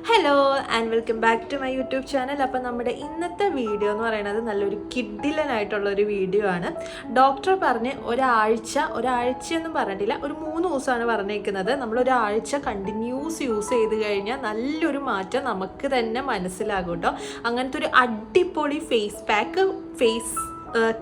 Hello and welcome back to my YouTube channel. അപ്പോൾ നമ്മുടെ ഇന്നത്തെ വീഡിയോ എന്ന് പറയുന്നത് നല്ലൊരു കിഡിലനായിട്ടുള്ളൊരു വീഡിയോ ആണ്. ഡോക്ടർ പറഞ്ഞ് ഒരാഴ്ചയൊന്നും പറഞ്ഞിട്ടില്ല, ഒരു 3 ദിവസമാണ് പറഞ്ഞേക്കുന്നത്. നമ്മളൊരാഴ്ച കണ്ടിന്യൂസ് യൂസ് ചെയ്ത് കഴിഞ്ഞാൽ നല്ലൊരു മാറ്റം നമുക്ക് തന്നെ മനസ്സിലാകും കേട്ടോ. അങ്ങനത്തെ ഒരു അടിപൊളി ഫേസ് പാക്ക്, ഫേസ്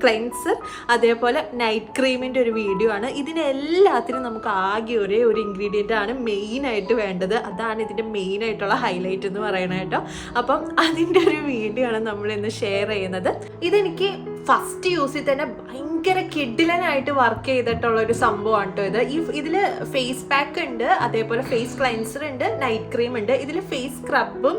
ക്ലെൻസർ, അതേപോലെ നൈറ്റ് ക്രീമിൻ്റെ ഒരു വീഡിയോ ആണ്. ഇതിനെല്ലാത്തിനും നമുക്ക് ആകെ ഒരേ ഒരു ഇൻഗ്രീഡിയൻ്റ് ആണ് മെയിനായിട്ട് വേണ്ടത്. അതാണ് ഇതിൻ്റെ മെയിനായിട്ടുള്ള ഹൈലൈറ്റ് എന്ന് പറയണത് കേട്ടോ. അപ്പം അതിൻ്റെ ഒരു വീഡിയോ ആണ് നമ്മളിന്ന് ഷെയർ ചെയ്യുന്നത്. ഇതെനിക്ക് ഫസ്റ്റ് യൂസിൽ തന്നെ ഭയങ്കര കിഡിലനായിട്ട് വർക്ക് ചെയ്തിട്ടുള്ള ഒരു സംഭവമാണ് കേട്ടോ ഇത്. ഇതിൽ ഫേസ് പാക്ക് ഉണ്ട്, അതേപോലെ ഫേസ് ക്ലെൻസർ ഉണ്ട്, നൈറ്റ് ക്രീം ഉണ്ട്. ഇതിൽ ഫേസ് സ്ക്രബും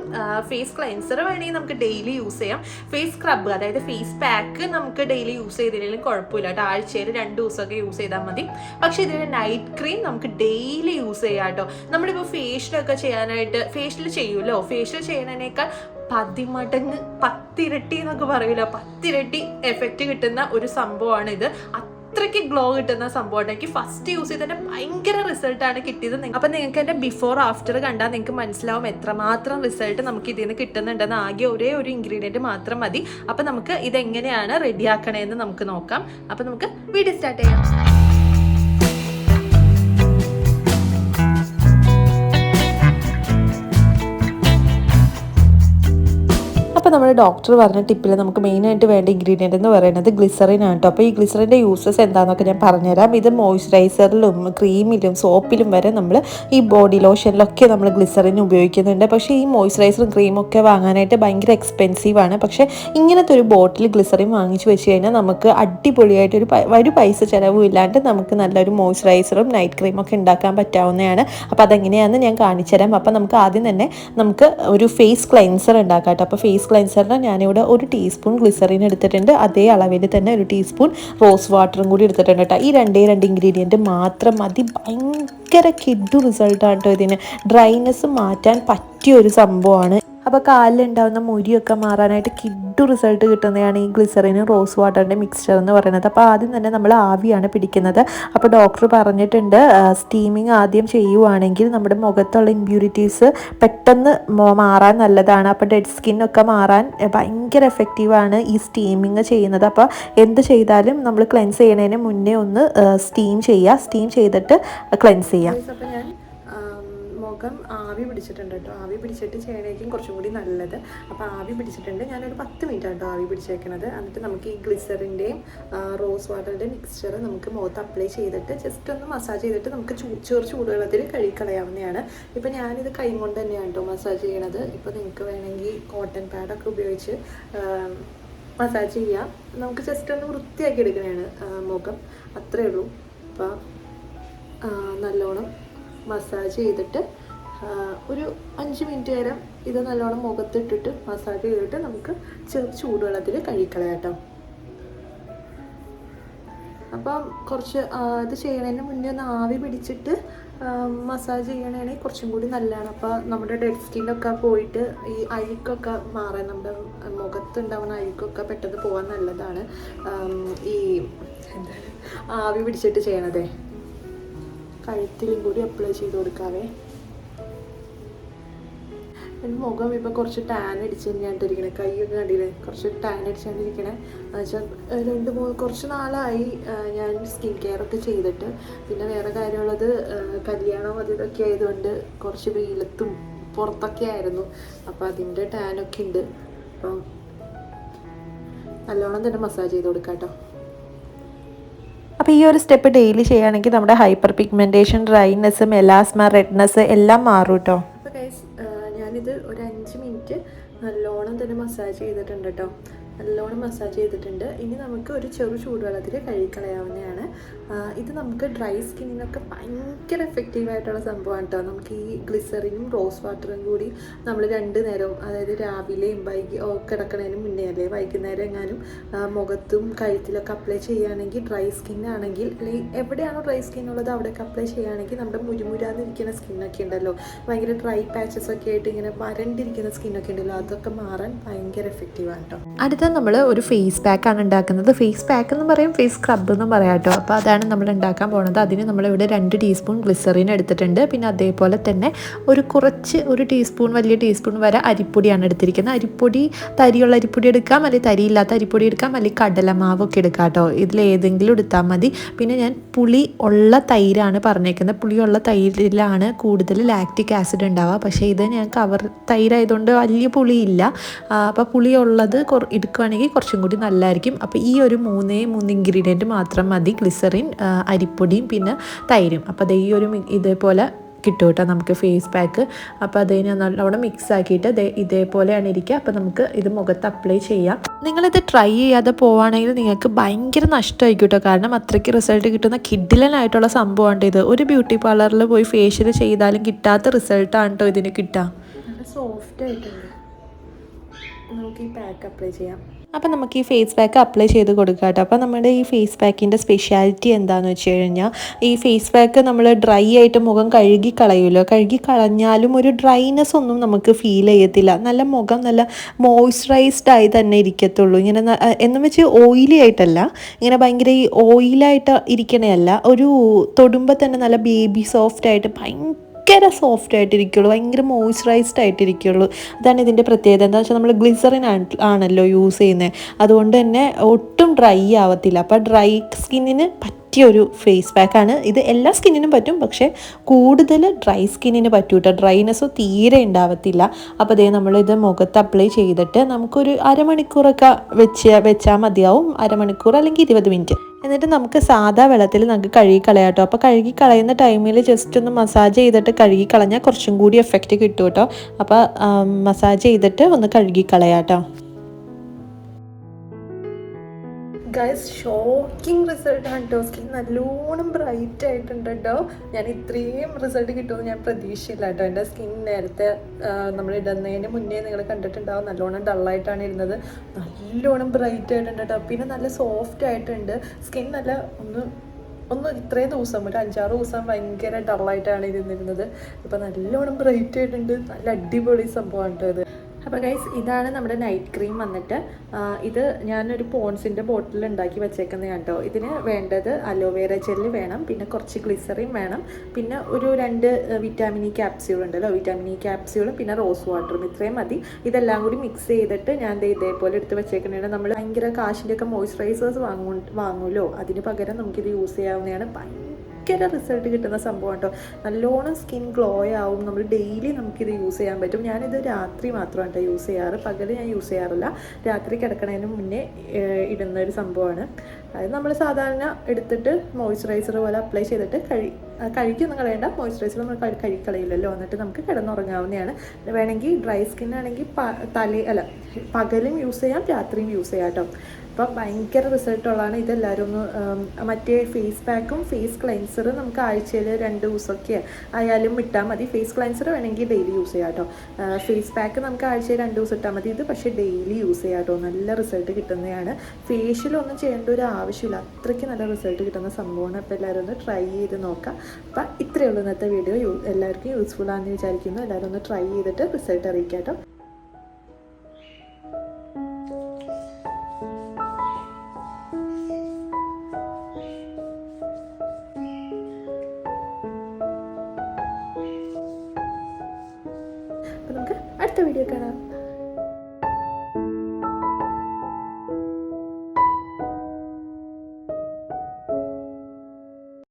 ഫേസ് ക്ലെൻസർ വേണമെങ്കിൽ നമുക്ക് ഡെയിലി യൂസ് ചെയ്യാം. ഫേസ് സ്ക്രബ്, അതായത് ഫേസ് പാക്ക് നമുക്ക് ഡെയിലി യൂസ് ചെയ്തില്ലെങ്കിലും കുഴപ്പമില്ല കേട്ടോ. ആഴ്ചയിൽ 2 ദിവസമൊക്കെ യൂസ് ചെയ്താൽ മതി. പക്ഷേ ഇതിൽ നൈറ്റ് ക്രീം നമുക്ക് ഡെയിലി യൂസ് ചെയ്യാം കേട്ടോ. നമ്മളിപ്പോൾ ഫേഷ്യലൊക്കെ ചെയ്യാനായിട്ട് ഫേഷ്യൽ ചെയ്യുമല്ലോ, ഫേഷ്യൽ ചെയ്യുന്നതിനേക്കാൾ 10 മടങ്ങ് 10 ഇരട്ടി എന്നൊക്കെ പറയില്ല, 10 ഇരട്ടി എഫക്റ്റ് കിട്ടുന്ന ഒരു സംഭവമാണ് ഇത്. അത്രയ്ക്ക് ഗ്ലോ കിട്ടുന്ന സംഭവമാണ്. എനിക്ക് ഫസ്റ്റ് യൂസ് ചെയ്തതിൻ്റെ ഭയങ്കര റിസൾട്ടാണ് കിട്ടിയത്. അപ്പം നിങ്ങൾക്ക് എൻ്റെ ബിഫോർ ആഫ്റ്റർ കണ്ടാൽ നിങ്ങൾക്ക് മനസ്സിലാവും എത്രമാത്രം റിസൾട്ട് നമുക്ക് ഇതിൽ നിന്ന് കിട്ടുന്നുണ്ടെന്ന്. ആകെ ഒരേ ഒരു ഇൻഗ്രീഡിയൻറ്റ് മാത്രം മതി. അപ്പം നമുക്ക് ഇതെങ്ങനെയാണ് റെഡിയാക്കണേന്ന് നമുക്ക് നോക്കാം. അപ്പം നമുക്ക് വീഡിയോ സ്റ്റാർട്ട് ചെയ്യാം. അപ്പോൾ നമ്മുടെ ഡോക്ടർ പറഞ്ഞ ടിപ്പിൽ നമുക്ക് മെയിനായിട്ട് വേണ്ട ഇൻഗ്രീഡിയൻ്റ് എന്ന് പറയുന്നത് ഗ്ലിസറിൻ ആണ് കേട്ടോ. അപ്പോൾ ഈ ഗ്ലിസറിൻ്റെ യൂസസ് എന്താണെന്നൊക്കെ ഞാൻ പറഞ്ഞുതരാം. ഇത് മോയ്സ്ചറൈസറിലും ക്രീമിലും സോപ്പിലും വരെ നമ്മൾ ഈ ബോഡി ലോഷനിലൊക്കെ നമ്മൾ ഗ്ലിസറിൻ ഉപയോഗിക്കുന്നുണ്ട്. പക്ഷേ ഈ മോയ്സ്ചറൈസറും ക്രീമൊക്കെ വാങ്ങാനായിട്ട് ഭയങ്കര എക്സ്പെൻസീവാണ്. പക്ഷേ ഇങ്ങനത്തെ ഒരു ബോട്ടിൽ ഗ്ലിസറിൻ വാങ്ങിച്ചു വെച്ച് കഴിഞ്ഞാൽ നമുക്ക് അടിപൊളിയായിട്ട് ഒരു പൈസ ചിലവും ഇല്ലാണ്ട് നമുക്ക് നല്ലൊരു മോയ്സ്ചറൈസറും നൈറ്റ് ക്രീമൊക്കെ ഉണ്ടാക്കാൻ പറ്റാവുന്നതാണ്. അപ്പോൾ അതെങ്ങനെയാണെന്ന് ഞാൻ കാണിച്ചു തരാം. അപ്പോൾ നമുക്ക് ആദ്യം തന്നെ നമുക്ക് ഒരു ഫേസ് ക്ലെൻസർ ഉണ്ടാക്കാം കേട്ടോ. അപ്പോൾ ഫേസ് ക്ലെൻസറിന് ഞാനിവിടെ 1 ടീസ്പൂൺ ഗ്ലിസറിൻ എടുത്തിട്ടുണ്ട്. അതേ അളവിൽ തന്നെ 1 ടീസ്പൂൺ റോസ് വാട്ടറും കൂടി എടുത്തിട്ടുണ്ട് കേട്ടോ. ഈ 2 ഇൻഗ്രീഡിയൻറ്റ് മാത്രം മതി. ഭയങ്കര കിഡു റിസൾട്ടാണ് കേട്ടോ ഇതിന്. ഡ്രൈനെസ് മാറ്റാൻ പറ്റിയ ഒരു സംഭവമാണ്. അപ്പോൾ കാലിലുണ്ടാകുന്ന മുരിയൊക്കെ മാറാനായിട്ട് കിഡു റിസൾട്ട് കിട്ടുന്നതാണ് ഈ ഗ്ലിസറിനും റോസ് വാട്ടറിൻ്റെ മിക്സ്ചർ എന്ന് പറയുന്നത്. അപ്പോൾ ആദ്യം തന്നെ നമ്മൾ ആവിയാണ് പിടിക്കുന്നത്. അപ്പോൾ ഡോക്ടർ പറഞ്ഞിട്ടുണ്ട് സ്റ്റീമിങ് ആദ്യം ചെയ്യുവാണെങ്കിൽ നമ്മുടെ മുഖത്തുള്ള ഇമ്പ്യൂരിറ്റീസ് പെട്ടെന്ന് മാറാൻ നല്ലതാണ്. അപ്പോൾ ഡെഡ് സ്കിന്നൊക്കെ മാറാൻ ഭയങ്കര എഫക്റ്റീവാണ് ഈ സ്റ്റീമിങ് ചെയ്യുന്നത്. അപ്പോൾ എന്ത് ചെയ്താലും നമ്മൾ ക്ലെൻസ് ചെയ്യുന്നതിന് മുന്നേ ഒന്ന് സ്റ്റീം ചെയ്യുക. സ്റ്റീം ചെയ്തിട്ട് ക്ലെൻസ് ചെയ്യാം. അപ്പോൾ ഞാൻ മുഖം ആവി പിടിച്ചിട്ടുണ്ട് കേട്ടോ. ആവി പിടിച്ചിട്ട് ചെയ്യണേക്കും കുറച്ചും കൂടി നല്ലത്. അപ്പോൾ ആവി പിടിച്ചിട്ടുണ്ട്. ഞാനൊരു 10 മിനിറ്റ് കേട്ടോ ആവി പിടിച്ചേക്കണത്. എന്നിട്ട് നമുക്ക് ഈ ഗ്ലിസറിൻ്റെയും റോസ് വാട്ടറിൻ്റെ മിക്സ്ചർ നമുക്ക് മുഖത്ത് അപ്ലൈ ചെയ്തിട്ട് ജസ്റ്റ് ഒന്ന് മസാജ് ചെയ്തിട്ട് നമുക്ക് ചൂടുവെള്ളത്തിൽ കഴുകിക്കളയാവുന്നതാണ്. ഇപ്പോൾ ഞാനിത് കൈ കൊണ്ട് തന്നെയാണ് കേട്ടോ മസാജ് ചെയ്യണത്. ഇപ്പോൾ നിങ്ങൾക്ക് വേണമെങ്കിൽ കോട്ടൺ പാഡൊക്കെ ഉപയോഗിച്ച് മസാജ് ചെയ്യാം. നമുക്ക് ജസ്റ്റ് ഒന്ന് വൃത്തിയാക്കി എടുക്കണതാണ് മുഖം, അത്രയേ ഉള്ളൂ. അപ്പോൾ നല്ലോണം മസാജ് ചെയ്തിട്ട് ഒരു 5 മിനിറ്റ് നേരം ഇത് നല്ലോണം മുഖത്തിട്ടിട്ട് മസാജ് ചെയ്തിട്ട് നമുക്ക് ചൂടുവെള്ളത്തിൽ കഴുകിക്കളയാം കേട്ടോ. അപ്പം കുറച്ച് ഇത് ചെയ്യണതിന് മുന്നേ ഒന്ന് ആവി പിടിച്ചിട്ട് മസാജ് ചെയ്യണമെങ്കിൽ കുറച്ചും കൂടി നല്ലതാണ്. അപ്പോൾ നമ്മുടെ ഡെഡ് സ്കിന്നൊക്കെ പോയിട്ട് ഈ അഴുക്കൊക്കെ മാറാൻ, നമ്മുടെ മുഖത്തുണ്ടാവുന്ന അഴുക്കൊക്കെ പെട്ടെന്ന് പോകാൻ നല്ലതാണ് ഈ എന്താണ് ആവി പിടിച്ചിട്ട് ചെയ്യണതേ. കഴുത്തിലും കൂടി അപ്ലൈ ചെയ്ത് കൊടുക്കാവേ. എൻ്റെ മുഖം ഇപ്പോൾ കുറച്ച് ടാൻ അടിച്ച് തന്നെയാണ് ഇരിക്കണേ. കൈയൊക്കെ കണ്ടില്ലേ, കുറച്ച് ടാൻ അടിച്ചാണ്ടിരിക്കണേ. എന്നുവെച്ചാൽ കുറച്ച് നാളായി ഞാൻ സ്കിൻ കെയർ ഒക്കെ ചെയ്തിട്ട്. പിന്നെ വേറെ കാര്യമുള്ളത്, കല്യാണം ഇതൊക്കെ ആയതുകൊണ്ട് കുറച്ച് വെയിലത്തും പുറത്തൊക്കെ ആയിരുന്നു. അപ്പോൾ അതിൻ്റെ ടാനൊക്കെ ഉണ്ട്. അപ്പം നല്ലോണം തന്നെ മസാജ് ചെയ്ത് കൊടുക്കാം കേട്ടോ. അപ്പോൾ ഈ ഒരു സ്റ്റെപ്പ് ഡെയിലി ചെയ്യുകയാണെങ്കിൽ നമ്മുടെ hyper pigmentation, dryness, melasma, redness എല്ലാം മാറും കേട്ടോ. അപ്പോൾ ഗൈസ് ഞാനിത് ഒരു 5 മിനിറ്റ് നല്ലോണം തന്നെ മസാജ് ചെയ്തിട്ടുണ്ട് കേട്ടോ. നല്ലോണം മസാജ് ചെയ്തിട്ടുണ്ട്. ഇനി നമുക്ക് ഒരു ചൂടുവെള്ളത്തിൽ കഴുകിക്കളയാവുന്നതാണ്. ഇത് നമുക്ക് ഡ്രൈ സ്കിന്നിനൊക്കെ ഭയങ്കര എഫക്റ്റീവായിട്ടുള്ള സംഭവമാണ് കേട്ടോ. നമുക്ക് ഈ ഗ്ലിസറിനും റോസ് വാട്ടറും കൂടി നമ്മൾ 2 നേരവും, അതായത് രാവിലെയും കിടക്കണതിന് മുന്നേ അല്ലേ വൈകുന്നേരം എങ്ങാനും മുഖത്തും കഴുത്തിലൊക്കെ അപ്ലൈ ചെയ്യുകയാണെങ്കിൽ, ഡ്രൈ സ്കിന്നാണെങ്കിൽ അല്ലെങ്കിൽ എവിടെയാണോ ഡ്രൈ സ്കിന്നുള്ളത് അവിടെയൊക്കെ അപ്ലൈ ചെയ്യുകയാണെങ്കിൽ നമ്മുടെ മുരുമുരാന്നിരിക്കുന്ന സ്കിന്നൊക്കെ ഉണ്ടല്ലോ, ഭയങ്കര ഡ്രൈ പാച്ചസ് ഒക്കെ ആയിട്ട് ഇങ്ങനെ വരണ്ടിരിക്കുന്ന സ്കിന്നൊക്കെ ഉണ്ടല്ലോ, അതൊക്കെ മാറാൻ ഭയങ്കര എഫക്റ്റീവാണ് കേട്ടോ. അടുത്ത അടുത്ത നമ്മൾ ഒരു ഫേസ് പാക്കാണ് ഉണ്ടാക്കുന്നത്. ഫേസ് പാക്ക് എന്ന് പറയും, ഫേസ് സ്ക്രബ് എന്നും പറയാം കേട്ടോ. അപ്പോൾ അതാണ് നമ്മൾ ഉണ്ടാക്കാൻ പോകുന്നത്. അതിന് നമ്മളിവിടെ 2 ടീസ്പൂൺ ഗ്ലിസറിൻ എടുത്തിട്ടുണ്ട്. പിന്നെ അതേപോലെ തന്നെ ഒരു ടീസ്പൂൺ, വലിയ ടീസ്പൂൺ വരെ അരിപ്പൊടിയാണ് എടുത്തിരിക്കുന്നത്. അരിപ്പൊടി തരിയുള്ള അരിപ്പൊടി എടുക്കാം, അല്ലെങ്കിൽ തരിയില്ലാത്ത അരിപ്പൊടി എടുക്കാം, അല്ലെങ്കിൽ കടലമാവൊക്കെ എടുക്കാം കേട്ടോ. ഇതിലേതെങ്കിലും എടുത്താൽ മതി. പിന്നെ ഞാൻ പുളി ഉള്ള തൈരാണ് പറഞ്ഞേക്കുന്നത്. പുളിയുള്ള തൈരിലാണ് കൂടുതൽ ലാക്റ്റിക് ആസിഡ് ഉണ്ടാവുക. പക്ഷേ ഇത് ഞാൻ കവർ തൈരായതുകൊണ്ട് വലിയ പുളിയില്ല. അപ്പോൾ പുളിയുള്ളത് എടുക്കുകയാണെങ്കിൽ കുറച്ചും കൂടി നല്ലതായിരിക്കും. അപ്പോൾ ഈ ഒരു 3 ഇൻഗ്രീഡിയൻറ്റ് മാത്രം മതി, ഗ്ലിസറിൻ, അരിപ്പൊടിയും പിന്നെ തൈരും. അപ്പോൾ അത് ഈ ഒരു ഇതേപോലെ കിട്ടും കേട്ടോ നമുക്ക് ഫേസ് പാക്ക്. അപ്പോൾ അതിനെ നല്ലോണം മിക്സ് ആക്കിയിട്ട് ഇതേപോലെയാണ് ഇരിക്കുക. അപ്പോൾ നമുക്ക് ഇത് മുഖത്ത് അപ്ലൈ ചെയ്യാം. നിങ്ങളിത് ട്രൈ ചെയ്യാതെ പോവുകയാണെങ്കിൽ നിങ്ങൾക്ക് ഭയങ്കര നഷ്ടമായിരിക്കും കേട്ടോ. കാരണം അത്രയ്ക്ക് റിസൾട്ട് കിട്ടുന്ന കിഡിലനായിട്ടുള്ള സംഭവമാണ് ഇത്. ഒരു ബ്യൂട്ടി പാർലറിൽ പോയി ഫേഷ്യൽ ചെയ്താലും കിട്ടാത്ത റിസൾട്ടാണ് കേട്ടോ ഇതിന് കിട്ടുക. നല്ല സോഫ്റ്റ് ആയിട്ടുണ്ട്. നമുക്ക് ഈ പാക്ക് അപ്ലൈ ചെയ്യാം. അപ്പോൾ നമുക്ക് ഈ ഫേസ് പാക്ക് അപ്ലൈ ചെയ്ത് കൊടുക്കാം കേട്ടോ. അപ്പോൾ നമ്മുടെ ഈ ഫേസ് പാക്കിൻ്റെ സ്പെഷ്യാലിറ്റി എന്താണെന്ന് വെച്ച് കഴിഞ്ഞാൽ, ഈ ഫേസ് പാക്ക് നമ്മൾ ഡ്രൈ ആയിട്ട് മുഖം കഴുകി കളയുമല്ലോ. കഴുകി കളഞ്ഞാലും ഒരു ഡ്രൈനെസ് ഒന്നും നമുക്ക് ഫീൽ ചെയ്യത്തില്ല. നല്ല മുഖം നല്ല മോയ്സ്ചറൈസ്ഡ് ആയി തന്നെ ഇരിക്കത്തുള്ളൂ. ഇങ്ങനെ എന്ന് വെച്ച് ഓയിലി ആയിട്ടല്ല, ഇങ്ങനെ ഭയങ്കര ഈ ഓയിലായിട്ട് ഇരിക്കണയല്ല. ഒരു തൊടുമ്പോൾ തന്നെ നല്ല ബേബി സോഫ്റ്റ് ആയിട്ട് ഭയങ്കര സോഫ്റ്റ് ആയിട്ടിരിക്കുള്ളൂ, ഭയങ്കര മോയ്സ്ചറൈസ്ഡ് ആയിട്ടിരിക്കുള്ളൂ. അതാണ് ഇതിൻ്റെ പ്രത്യേകത. എന്താണെന്ന് വെച്ചാൽ നമ്മൾ ഗ്ലിസറിൻ ആണല്ലോ യൂസ് ചെയ്യുന്നത്, അതുകൊണ്ട് തന്നെ ഒട്ടും ഡ്രൈ ആവത്തില്ല. അപ്പോൾ ഡ്രൈ സ്കിന്നിന് പറ്റിയൊരു ഫേസ് പാക്കാണ് ഇത്. എല്ലാ സ്കിന്നിനും പറ്റും, പക്ഷേ കൂടുതൽ ഡ്രൈ സ്കിന്നിന് പറ്റും കേട്ടോ. ഡ്രൈനെസ്സോ തീരെ ഉണ്ടാവത്തില്ല. അപ്പോൾ അതേ നമ്മളിത് മുഖത്ത് അപ്ലൈ ചെയ്തിട്ട് നമുക്കൊരു അരമണിക്കൂറൊക്കെ വെച്ചാൽ മതിയാവും. അരമണിക്കൂർ അല്ലെങ്കിൽ 20 മിനിറ്റ്. എന്നിട്ട് നമുക്ക് സാധാ വെള്ളത്തിൽ നമുക്ക് കഴുകി കളയാം കേട്ടോ. അപ്പോൾ കഴുകി കളയുന്ന ടൈമിൽ ജസ്റ്റ് ഒന്ന് മസാജ് ചെയ്തിട്ട് കഴുകി കളഞ്ഞാൽ കുറച്ചും കൂടി എഫക്റ്റ് കിട്ടും കേട്ടോ. അപ്പോൾ മസാജ് ചെയ്തിട്ട് ഒന്ന് കഴുകി കളയാം കേട്ടോ. ഗൈസ്, ഷോക്കിംഗ് റിസൾട്ടാണ് കേട്ടോ. സ്കിൻ നല്ലോണം ബ്രൈറ്റ് ആയിട്ടുണ്ട് കേട്ടോ. ഞാൻ ഇത്രയും റിസൾട്ട് കിട്ടുമെന്ന് ഞാൻ പ്രതീക്ഷയില്ല കേട്ടോ. എൻ്റെ സ്കിൻ നേരത്തെ നമ്മൾ ഇടുന്നതിന് മുന്നേ നിങ്ങൾ കണ്ടിട്ടുണ്ടാവും, നല്ലോണം ഡള്ളായിട്ടാണ് ഇരുന്നത്. നല്ലോണം ബ്രൈറ്റ് ആയിട്ടുണ്ട് കേട്ടോ. പിന്നെ നല്ല സോഫ്റ്റ് ആയിട്ടുണ്ട് സ്കിൻ. നല്ല ഒന്ന് ഇത്രയും ദിവസം, ഒരു 5-6 ദിവസം ഭയങ്കര ഡള്ളായിട്ടാണ് ഇരുന്നിരുന്നത്. ഇപ്പോൾ നല്ലോണം ബ്രൈറ്റ് ആയിട്ടുണ്ട്. നല്ല അടിപൊളി സംഭവമാണ് കേട്ടോ ഇത്. അപ്പോൾ ഗൈസ്, ഇതാണ് നമ്മുടെ നൈറ്റ് ക്രീം വന്നിട്ട്. ഇത് ഞാനൊരു പോൺസിൻ്റെ ബോട്ടിൽ ഉണ്ടാക്കി വെച്ചേക്കുന്നതാണ് കേട്ടോ. ഇതിന് വേണ്ടത് അലോവേര ജെല്ല് വേണം, പിന്നെ കുറച്ച് ഗ്ലിസറിൻ വേണം, പിന്നെ ഒരു 2 വിറ്റാമിൻ ഇ ക്യാപ്സ്യൂൾ ഉണ്ടല്ലോ, വിറ്റാമിൻ ഇ ക്യാപ്സ്യൂളും പിന്നെ റോസ് വാട്ടറും. ഇത്രയും മതി. ഇതെല്ലാം കൂടി മിക്സ് ചെയ്തിട്ട് ഞാൻ ഇതേപോലെ എടുത്ത് വെച്ചേക്കുന്നതാണ്. നമ്മൾ ഭയങ്കര കാശിൻ്റെയൊക്കെ മോയ്സ്ചറൈസേഴ്സ് വാങ്ങുമല്ലോ, അതിന് പകരം നമുക്കിത് യൂസ് ചെയ്യാവുന്നതാണ്. ഭയങ്കര റിസൾട്ട് കിട്ടുന്ന സംഭവം കേട്ടോ. നല്ലോണം സ്കിൻ ഗ്ലോ ആവും. നമ്മൾ ഡെയിലി നമുക്കിത് യൂസ് ചെയ്യാൻ പറ്റും. ഞാനിത് രാത്രി മാത്രമാണ് കേട്ടോ യൂസ് ചെയ്യാറ്, പകൽ ഞാൻ യൂസ് ചെയ്യാറില്ല. രാത്രി കിടക്കണതിന് മുന്നേ ഇടുന്ന ഒരു സംഭവമാണ്. അത് നമ്മൾ സാധാരണ എടുത്തിട്ട് മോയ്സ്ചറൈസർ പോലെ അപ്ലൈ ചെയ്തിട്ട് കഴുകിയൊന്നും കളയേണ്ട. മോയ്സ്ചറൈസർ നമ്മൾ കഴുകിക്കളയില്ലല്ലോ, എന്നിട്ട് നമുക്ക് കിടന്നുറങ്ങാവുന്നതാണ്. വേണമെങ്കിൽ ഡ്രൈ സ്കിന്നാണെങ്കിൽ പകലും യൂസ് ചെയ്യാം, രാത്രിയും യൂസ് ചെയ്യാം കേട്ടോ. അപ്പം ഭയങ്കര റിസൾട്ടുള്ളതാണ്. ഇതെല്ലാവരും ഒന്ന് മറ്റേ ഫേസ് പാക്കും ഫേസ് ക്ലെൻസറും നമുക്ക് ആഴ്ചയിൽ 2 ദിവസമൊക്കെ ആയാലും ഇട്ടാൽ മതി. ഫേസ് ക്ലെൻസർ വേണമെങ്കിൽ ഡെയിലി യൂസ് ചെയ്യാം കേട്ടോ. ഫേസ് പാക്ക് നമുക്ക് ആഴ്ചയിൽ 2 ദിവസം ഇട്ടാൽ മതി. ഇത് പക്ഷേ ഡെയിലി യൂസ് ചെയ്യാം കേട്ടോ. നല്ല റിസൾട്ട് കിട്ടുന്നതാണ്. ഫേഷ്യലൊന്നും ചെയ്യേണ്ട ഒരു ആവശ്യമില്ല, അത്രയ്ക്ക് നല്ല റിസൾട്ട് കിട്ടുന്ന സംഭവമാണ്. അപ്പോൾ എല്ലാവരും ഒന്ന് ട്രൈ ചെയ്ത് നോക്കാം. അപ്പം ഇത്രയേ ഉള്ളൂ ഇന്നത്തെ വീഡിയോ. എല്ലാവർക്കും യൂസ്ഫുൾ ആണെന്ന് വിചാരിക്കുന്നു. എല്ലാവരും ഒന്ന് ട്രൈ ചെയ്തിട്ട് റിസൾട്ട് അറിയിക്കാം കേട്ടോ. അപ്പോൾ നമുക്ക് അടുത്ത വീഡിയോ കാണാം.